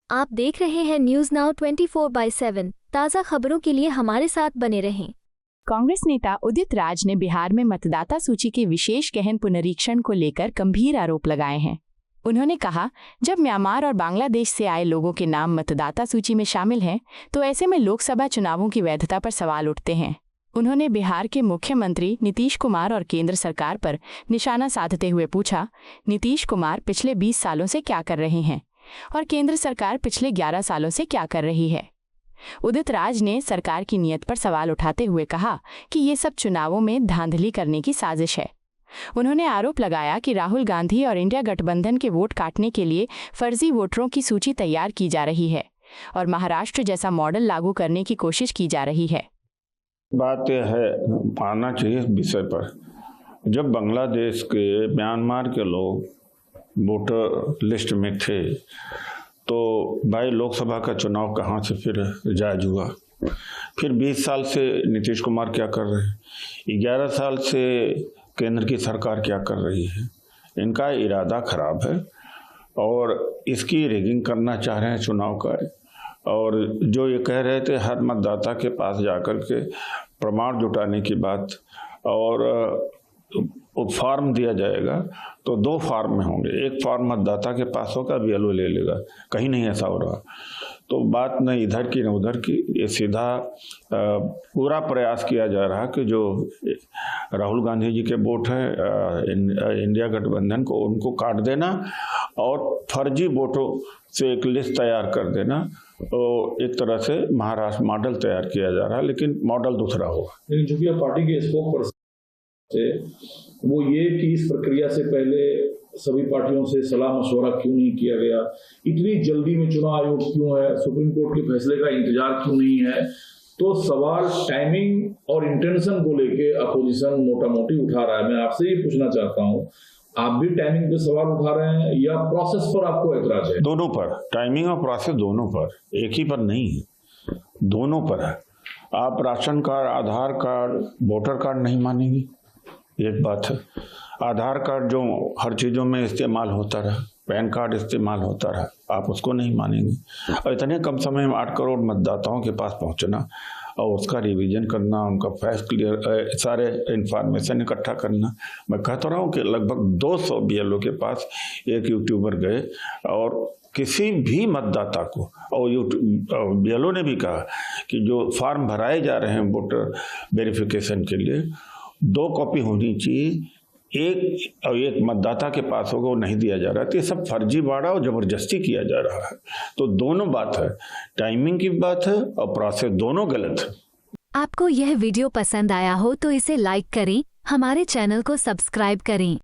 आप देख रहे हैं न्यूज नाउ 24/7। ताज़ा खबरों के लिए हमारे साथ बने रहें। कांग्रेस नेता उदित राज ने बिहार में मतदाता सूची के विशेष गहन पुनरीक्षण को लेकर गंभीर आरोप लगाए हैं। उन्होंने कहा, जब म्यांमार और बांग्लादेश से आए लोगों के नाम मतदाता सूची में शामिल हैं, तो ऐसे में लोकसभा चुनावों की वैधता पर सवाल उठते हैं। उन्होंने बिहार के मुख्यमंत्री नीतीश कुमार और केंद्र सरकार पर निशाना साधते हुए पूछा, नीतीश कुमार पिछले 20 सालों से क्या कर रहे हैं और केंद्र सरकार पिछले 11 सालों से क्या कर रही है। उदित राज ने सरकार की नीयत पर सवाल उठाते हुए कहा कि ये सब चुनावों में धांधली करने की साजिश है। उन्होंने आरोप लगाया कि राहुल गांधी और इंडिया गठबंधन के वोट काटने के लिए फर्जी वोटरों की सूची तैयार की जा रही है और महाराष्ट्र जैसा मॉडल लागू करने की कोशिश की जा रही है। बात यह है, आना चाहिए विषय पर। जब बांग्लादेश के, म्यांमार के लोग वोटर लिस्ट में थे, तो भाई लोकसभा का चुनाव कहाँ से फिर जायज हुआ। फिर 20 साल से नीतीश कुमार क्या कर रहे हैं, 11 साल से केंद्र की सरकार क्या कर रही है। इनका इरादा खराब है और इसकी रिगिंग करना चाह रहे हैं चुनाव का। और जो ये कह रहे थे हर मतदाता के पास जाकर के प्रमाण जुटाने की बात, और फॉर्म दिया जाएगा, तो 2 फॉर्म में होंगे। एक फॉर्म मतदाता के पास होगा, BLO ले लेगा। कहीं नहीं ऐसा हो रहा। तो बात न इधर की न उधर की, ये सीधा पूरा प्रयास किया जा रहा कि जो राहुल गांधी जी के वोट है इंडिया गठबंधन को, उनको काट देना और फर्जी वोटों से एक लिस्ट तैयार कर देना। तो एक तरह से महाराष्ट्र मॉडल तैयार किया जा रहा है, लेकिन मॉडल दूसरा होगा। लेकिन चूंकि पार्टी के स्पोक पर्सन से वो ये कि इस प्रक्रिया से पहले सभी पार्टियों से सलाह मशवरा क्यों नहीं किया गया, इतनी जल्दी में चुनाव आयोग क्यों है, सुप्रीम कोर्ट के फैसले का इंतजार क्यों नहीं है, तो सवाल टाइमिंग और इंटेंशन को लेके अपोजिशन मोटा मोटी उठा रहा है। मैं आपसे ये पूछना चाहता हूँ, आप भी टाइमिंग पे सवाल उठा रहे हैं या प्रोसेस पर आपको एतराज है? दोनों पर, टाइमिंग और प्रोसेस दोनों पर, एक ही पर नहीं है, दोनों पर है। आप राशन कार्ड, आधार कार्ड, वोटर कार्ड नहीं मानेंगी, एक बात है। आधार कार्ड जो हर चीज़ों में इस्तेमाल होता रहा, पैन कार्ड इस्तेमाल होता रहा, आप उसको नहीं मानेंगे। और इतने कम समय में 8 करोड़ मतदाताओं के पास पहुंचना और उसका रिवीजन करना, उनका फैक्ट क्लियर, सारे इंफॉर्मेशन इकट्ठा करना। मैं कहता रहा हूँ कि लगभग 200 BLO के पास एक यूट्यूबर गए और किसी भी मतदाता को, और BLO ने भी कहा कि जो फॉर्म भराए जा रहे हैं वोटर वेरिफिकेशन के लिए, 2 कॉपी होनी चाहिए, एक मतदाता के पास होगा, वो नहीं दिया जा रहा है। तो ये सब फर्जीवाड़ा और जबरदस्ती किया जा रहा है। तो दोनों बात है, टाइमिंग की बात है और प्रोसेस, दोनों गलत है। आपको यह वीडियो पसंद आया हो तो इसे लाइक करें, हमारे चैनल को सब्सक्राइब करें।